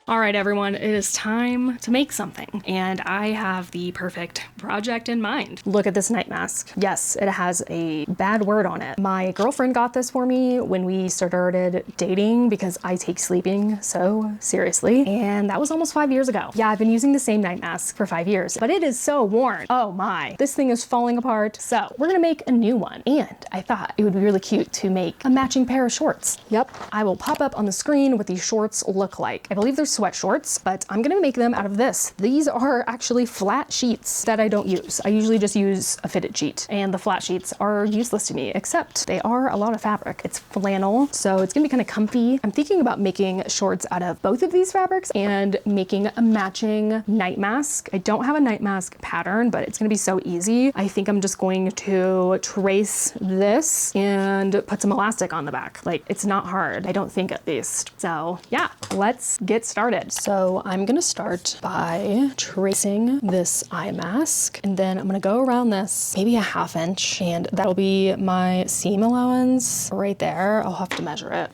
All right, everyone, it is time to make something, and I have the perfect project in mind. Look at this night mask. Yes, it has a bad word on it. My girlfriend got this for me when we started dating because I take sleeping so seriously, and that was almost 5 years ago. Yeah, I've been using the same night mask for 5 years, but it is so worn. Oh my, this thing is falling apart. So we're gonna make a new one, and I thought it would be really cute to make a matching pair of shorts. Yep, I will pop up on the screen what these shorts look like. I believe they're sweat shorts, but I'm gonna make them out of this. These are actually flat sheets that I don't use. I usually just use a fitted sheet, and the flat sheets are useless to me, except they are a lot of fabric. It's flannel, so it's gonna be kind of comfy. I'm thinking about making shorts out of both of these fabrics and making a matching night mask. I don't have a night mask pattern, but it's gonna be so easy. I think I'm just going to trace this and put some elastic on the back. Like, it's not hard, I don't think, at least. So yeah, let's get started. So I'm gonna start by tracing this eye mask, and then I'm gonna go around this maybe a 1/2 inch, and that'll be my seam allowance right there. I'll have to measure it.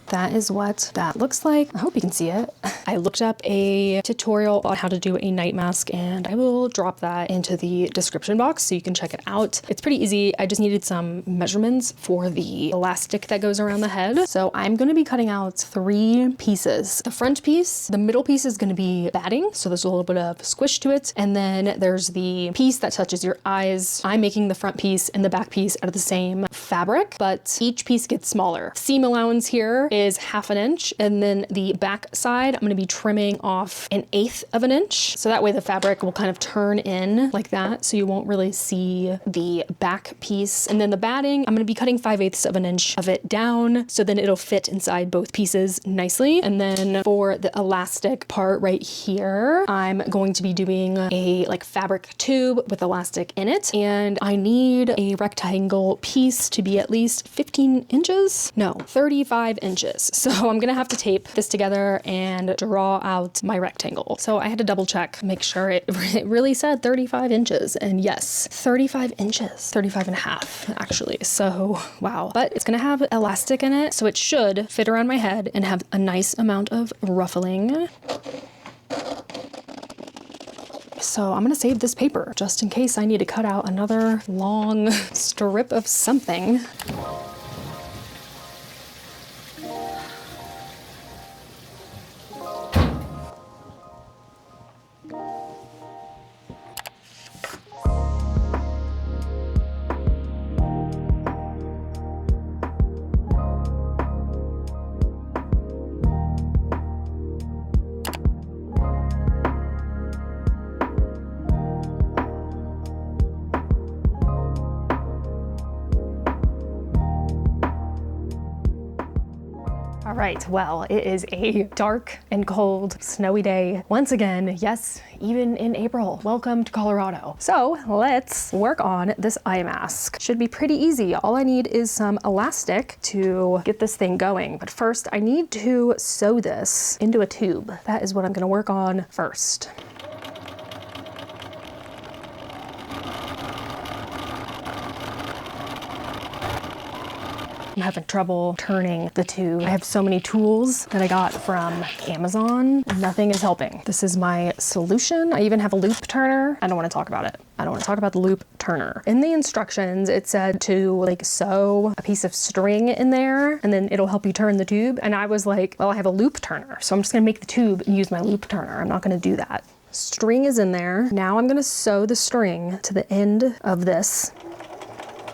That is what that looks like. I hope you can see it. I looked up a tutorial on how to do a night mask, and I will drop that into the description box so you can check it out. It's pretty easy. I just needed some measurements for the elastic that goes around the head. So I'm gonna be cutting out 3 pieces. The front piece, the middle piece is gonna be batting, so there's a little bit of squish to it. And then there's the piece that touches your eyes. I'm making the front piece and the back piece out of the same fabric, but each piece gets smaller. Seam allowance here is 1/2 inch, and then the back side I'm going to be trimming off 1/8 of an inch, so that way the fabric will kind of turn in like that, so you won't really see the back piece. And then the batting, I'm going to be cutting 5/8 of an inch of it down, so then it'll fit inside both pieces nicely. And then for the elastic part right here, I'm going to be doing a like fabric tube with elastic in it, and I need a rectangle piece to be at least 15 inches, no, 35 inches. So I'm gonna have to tape this together and draw out my rectangle. So I had to double check, make sure it really said 35 inches. And yes, 35 inches, 35.5 actually. So wow, but it's gonna have elastic in it, so it should fit around my head and have a nice amount of ruffling. So I'm gonna save this paper just in case I need to cut out another long strip of something. All right, well, it is a dark and cold, snowy day once again. Yes, even in April. Welcome to Colorado. So let's work on this eye mask. Should be pretty easy. All I need is some elastic to get this thing going. But first, I need to sew this into a tube. That is what I'm gonna work on first. I'm having trouble turning the tube. I have so many tools that I got from Amazon. Nothing is helping. This is my solution. I even have a loop turner. I don't want to talk about it. I don't want to talk about the loop turner. In the instructions, it said to like sew a piece of string in there, and then it'll help you turn the tube. And I was like, well, I have a loop turner, so I'm just gonna make the tube and use my loop turner. I'm not gonna do that. String is in there. Now I'm gonna sew the string to the end of this.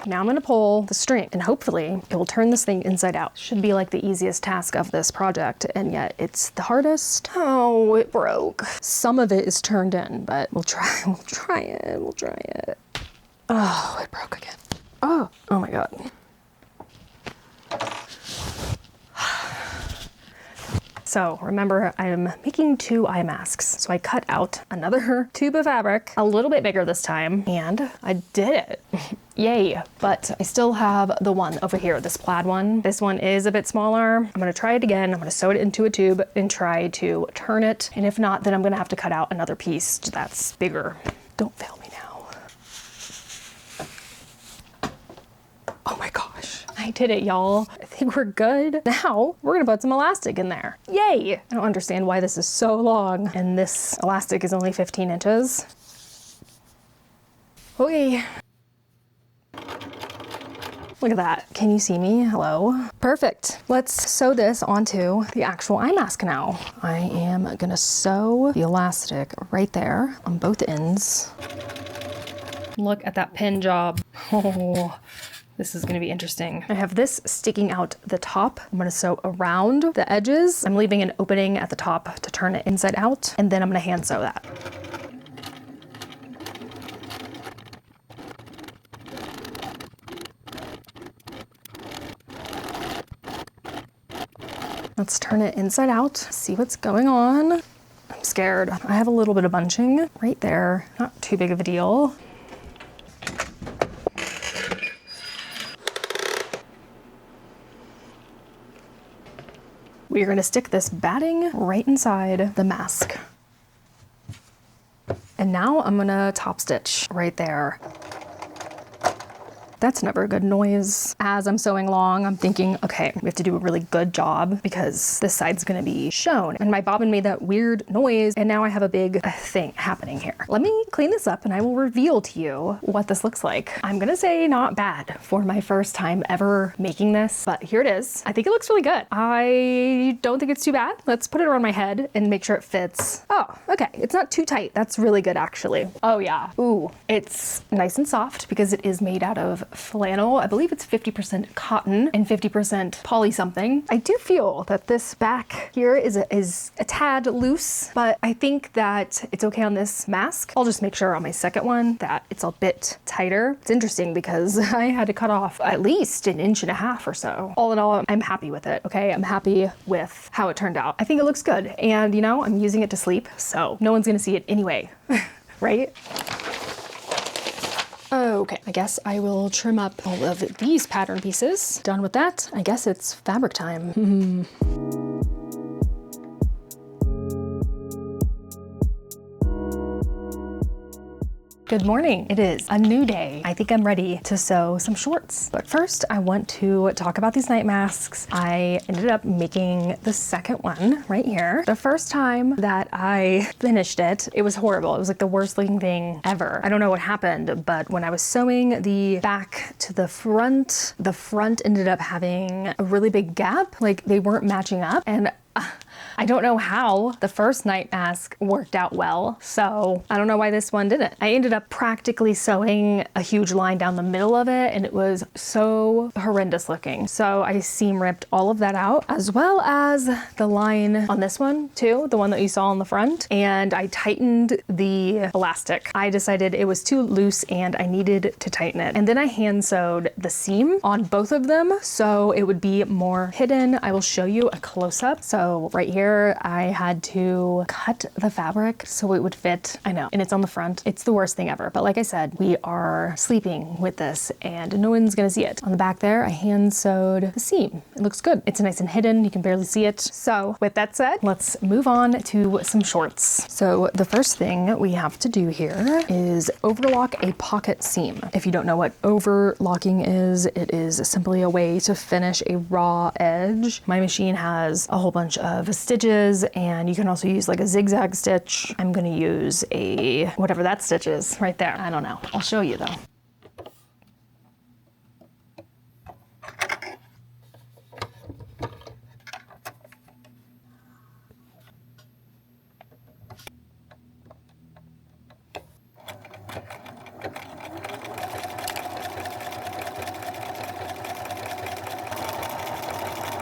Now I'm gonna pull the string, and hopefully it will turn this thing inside out. Should be like the easiest task of this project, and yet it's the hardest. Oh, it broke. Some of it is turned in, but we'll try it. Oh, it broke again. Oh my God. So remember, I'm making 2 eye masks. So I cut out another tube of fabric, a little bit bigger this time, and I did it. Yay. But I still have the one over here, this plaid one. This one is a bit smaller. I'm gonna try it again. I'm gonna sew it into a tube and try to turn it. And if not, then I'm gonna have to cut out another piece that's bigger. Don't fail me now. Oh my gosh. I I did it, y'all. I think we're good. Now we're gonna put some elastic in there. Yay! I don't understand why this is so long and this elastic is only 15 inches. Okay. Look at that. Can you see me? Hello? Perfect. Let's sew this onto the actual eye mask now. I am gonna sew the elastic right there on both ends. Look at that pin job. Oh, this is gonna be interesting. I have this sticking out the top. I'm gonna sew around the edges. I'm leaving an opening at the top to turn it inside out, and then I'm gonna hand sew that. Let's turn it inside out, see what's going on. I'm scared. I have a little bit of bunching right there. Not too big of a deal. We're gonna stick this batting right inside the mask. And now I'm gonna top stitch right there. That's never a good noise. As I'm sewing along, I'm thinking, okay, we have to do a really good job because this side's gonna be shown. And my bobbin made that weird noise, and now I have a big thing happening here. Let me clean this up and I will reveal to you what this looks like. I'm gonna say not bad for my first time ever making this, but here it is. I think it looks really good. I don't think it's too bad. Let's put it around my head and make sure it fits. Oh, okay, it's not too tight. That's really good actually. Oh yeah, ooh, it's nice and soft because it is made out of flannel. I believe it's 50% cotton and 50% poly something. I do feel that this back here is a tad loose, but I think that it's okay on this mask. I'll just make sure on my second one that it's a bit tighter. It's interesting because I had to cut off at least 1.5 inches or so. All in all, I'm happy with it, okay? I'm happy with how it turned out. I think it looks good. And you know, I'm using it to sleep, so no one's gonna see it anyway, right? Okay, I guess I will trim up all of these pattern pieces. Done with that, I guess it's fabric time. Good morning. It is a new day. I think I'm ready to sew some shorts. But first, I want to talk about these night masks. I ended up making the second one right here. The first time that I finished it, it was horrible. It was like the worst looking thing ever. I don't know what happened, but when I was sewing the back to the front ended up having a really big gap. Like they weren't matching up, and I don't know how the first night mask worked out well, so I don't know why this one didn't. I ended up practically sewing a huge line down the middle of it, and it was so horrendous looking. So I seam ripped all of that out, as well as the line on this one too, the one that you saw on the front, and I tightened the elastic. I decided it was too loose and I needed to tighten it. And then I hand sewed the seam on both of them so it would be more hidden. I will show you a close-up. So right here, I had to cut the fabric so it would fit. I know, and it's on the front. It's the worst thing ever. But like I said, we are sleeping with this and no one's gonna see it. On the back there, I hand sewed the seam. It looks good. It's nice and hidden. You can barely see it. So with that said, let's move on to some shorts. So the first thing we have to do here is overlock a pocket seam. If you don't know what overlocking is, it is simply a way to finish a raw edge. My machine has a whole bunch of stitches, and you can also use like a zigzag stitch. I'm gonna use a whatever that stitch is right there. I don't know. I'll show you though.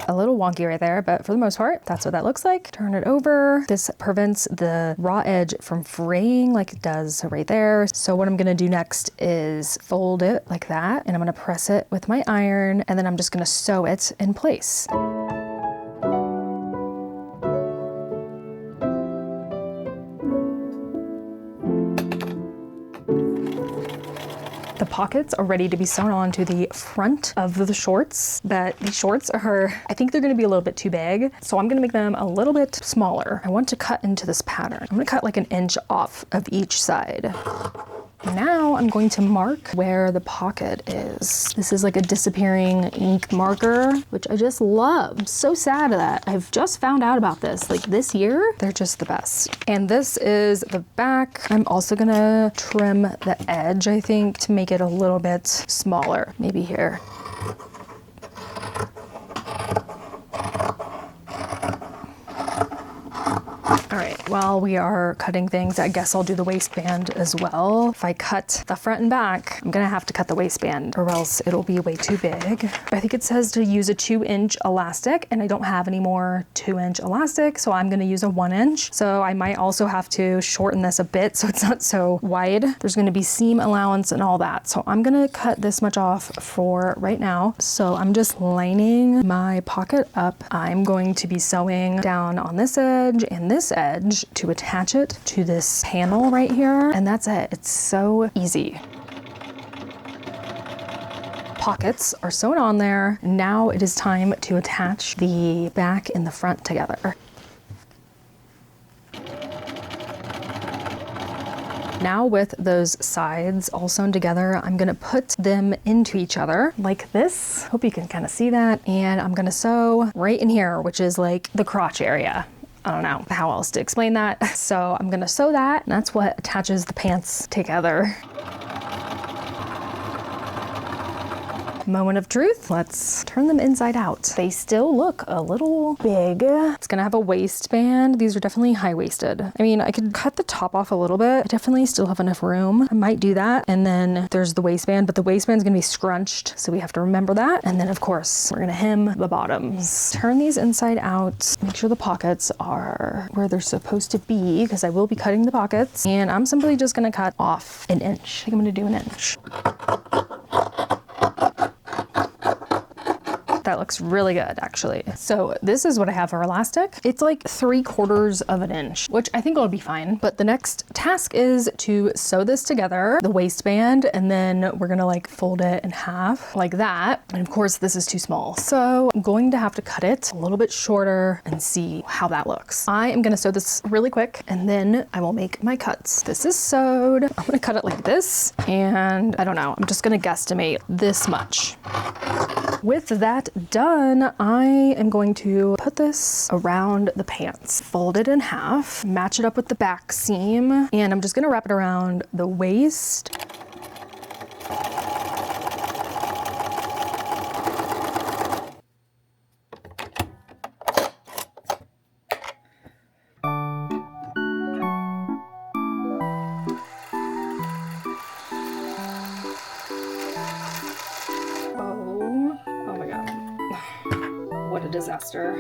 A little wonky right there, but for the most part, that's what that looks like. Turn it over. This prevents the raw edge from fraying like it does right there. So what I'm gonna do next is fold it like that, and I'm gonna press it with my iron, and then I'm just gonna sew it in place. The pockets are ready to be sewn onto the front of the shorts, but these shorts are, I think they're gonna be a little bit too big, so I'm gonna make them a little bit smaller. I want to cut into this pattern. I'm gonna cut like 1 inch off of each side. Now I'm going to mark where the pocket is. This is like a disappearing ink marker, which I just love. I'm so sad that I've just found out about this. Like this year, they're just the best. And this is the back. I'm also gonna trim the edge, I think, to make it a little bit smaller. Maybe here. All right, while we are cutting things, I guess I'll do the waistband as well. If I cut the front and back, I'm gonna have to cut the waistband or else it'll be way too big. I think it says to use a 2-inch elastic and I don't have any more 2-inch elastic, so I'm gonna use a 1-inch. So I might also have to shorten this a bit so it's not so wide. There's gonna be seam allowance and all that. So I'm gonna cut this much off for right now. So I'm just lining my pocket up. I'm going to be sewing down on this edge and this edge to attach it to this panel right here, and that's it. It's so easy. Pockets are sewn on there. Now it is time to attach the back and the front together. Now with those sides all sewn together, I'm gonna put them into each other like this. Hope you can kind of see that. And I'm gonna sew right in here, which is like the crotch area. I don't know how else to explain that. So I'm gonna sew that, and that's what attaches the pants together. Moment of truth. Let's turn them inside out. They still look a little big. It's gonna have a waistband. These are definitely high-waisted. I mean, I could cut the top off a little bit. I definitely still have enough room. I might do that. And then there's the waistband, but the waistband's gonna be scrunched, so we have to remember that. And then of course, we're gonna hem the bottoms. Turn these inside out. Make sure the pockets are where they're supposed to be, because I will be cutting the pockets. And I'm simply just gonna cut off 1 inch. I think I'm gonna do 1 inch. That looks really good, actually. So this is what I have for elastic. It's like 3/4 of an inch, which I think will be fine. But the next task is to sew this together, the waistband, and then we're gonna like fold it in half like that. And of course, this is too small. So I'm going to have to cut it a little bit shorter and see how that looks. I am gonna sew this really quick and then I will make my cuts. This is sewed. I'm gonna cut it like this. And I don't know, I'm just gonna guesstimate this much. With that done, I am going to put this around the pants, fold it in half, match it up with the back seam, and I'm just gonna wrap it around the waist. What a disaster.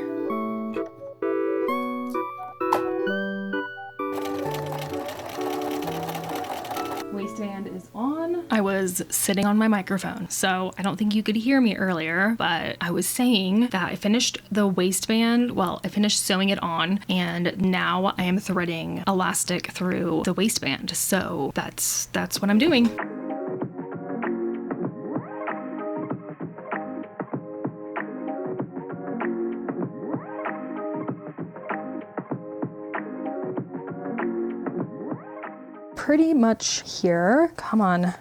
Waistband is on. I was sitting on my microphone, so I don't think you could hear me earlier, but I was saying that I finished the waistband. Well, I finished sewing it on, and now I am threading elastic through the waistband. So that's what I'm doing. Pretty much here. Come on.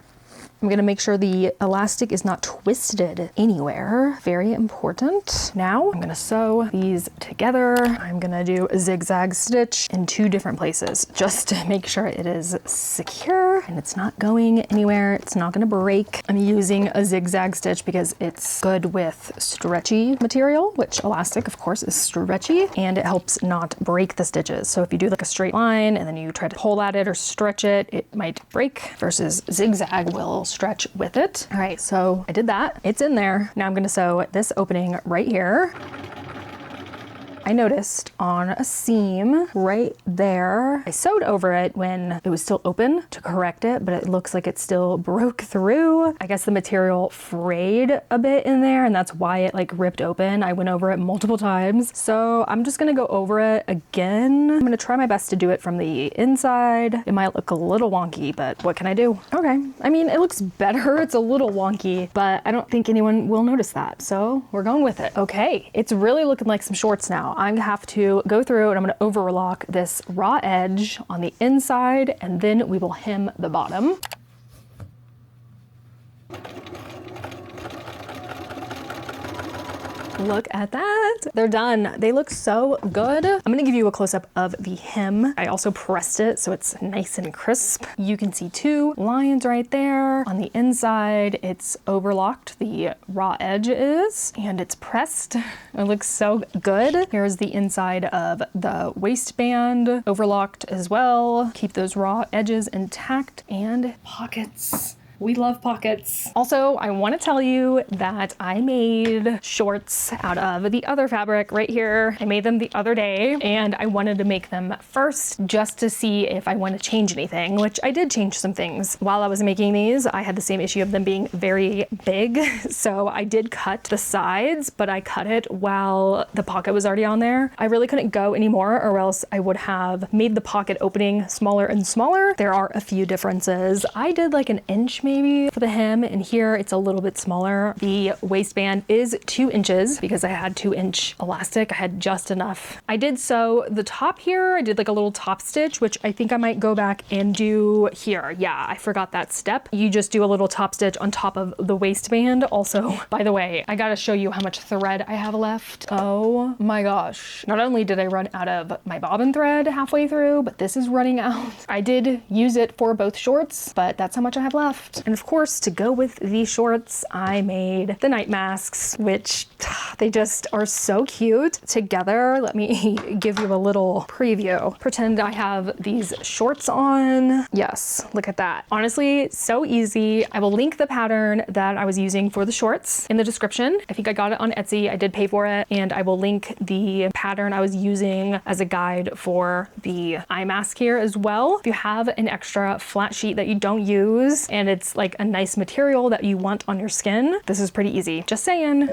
I'm gonna make sure the elastic is not twisted anywhere. Very important. Now I'm gonna sew these together. I'm gonna do a zigzag stitch in 2 different places just to make sure it is secure and it's not going anywhere. It's not gonna break. I'm using a zigzag stitch because it's good with stretchy material, which elastic of course is stretchy, and it helps not break the stitches. So if you do like a straight line and then you try to pull at it or stretch it, it might break, versus zigzag will stretch with it. All right, so I did that. It's in there. Now I'm gonna sew this opening right here. I noticed on a seam right there, I sewed over it when it was still open to correct it, but it looks like it still broke through. I guess the material frayed a bit in there, and that's why it like ripped open. I went over it multiple times. So I'm just gonna go over it again. I'm gonna try my best to do it from the inside. It might look a little wonky, but what can I do? Okay, I mean, it looks better. It's a little wonky, but I don't think anyone will notice that. So we're going with it. Okay, it's really looking like some shorts now. I'm gonna have to go through and I'm gonna overlock this raw edge on the inside, and then we will hem the bottom. Look at that. They're done. They look so good. I'm gonna give you a close-up of the hem. I also pressed it so it's nice and crisp. You can see 2 lines right there. On the inside, it's overlocked. The raw edge is, and it's pressed. It looks so good. Here's the inside of the waistband, overlocked as well. Keep those raw edges intact, and pockets. We love pockets. Also, I want to tell you that I made shorts out of the other fabric right here. I made them the other day, and I wanted to make them first just to see if I want to change anything, which I did change some things. While I was making these, I had the same issue of them being very big. So I did cut the sides, but I cut it while the pocket was already on there. I really couldn't go anymore, or else I would have made the pocket opening smaller and smaller. There are a few differences. I did like an inch maybe for the hem, and here it's a little bit smaller. The waistband is 2 inches because I had 2-inch elastic. I had just enough. I did sew the top here. I did like a little top stitch, which I think I might go back and do here. Yeah, I forgot that step. You just do a little top stitch on top of the waistband. Also, by the way, I gotta show you how much thread I have left. Oh my gosh. Not only did I run out of my bobbin thread halfway through, but this is running out. I did use it for both shorts, but that's how much I have left. And of course, to go with these shorts, I made the night masks, which they just are so cute together. Let me give you a little preview. Pretend I have these shorts on. Yes, look at that. Honestly, so easy. I will link the pattern that I was using for the shorts in the description. I think I got it on Etsy. I did pay for it. And I will link the pattern I was using as a guide for the eye mask here as well. If you have an extra flat sheet that you don't use and it's like a nice material that you want on your skin, this is pretty easy. Just saying.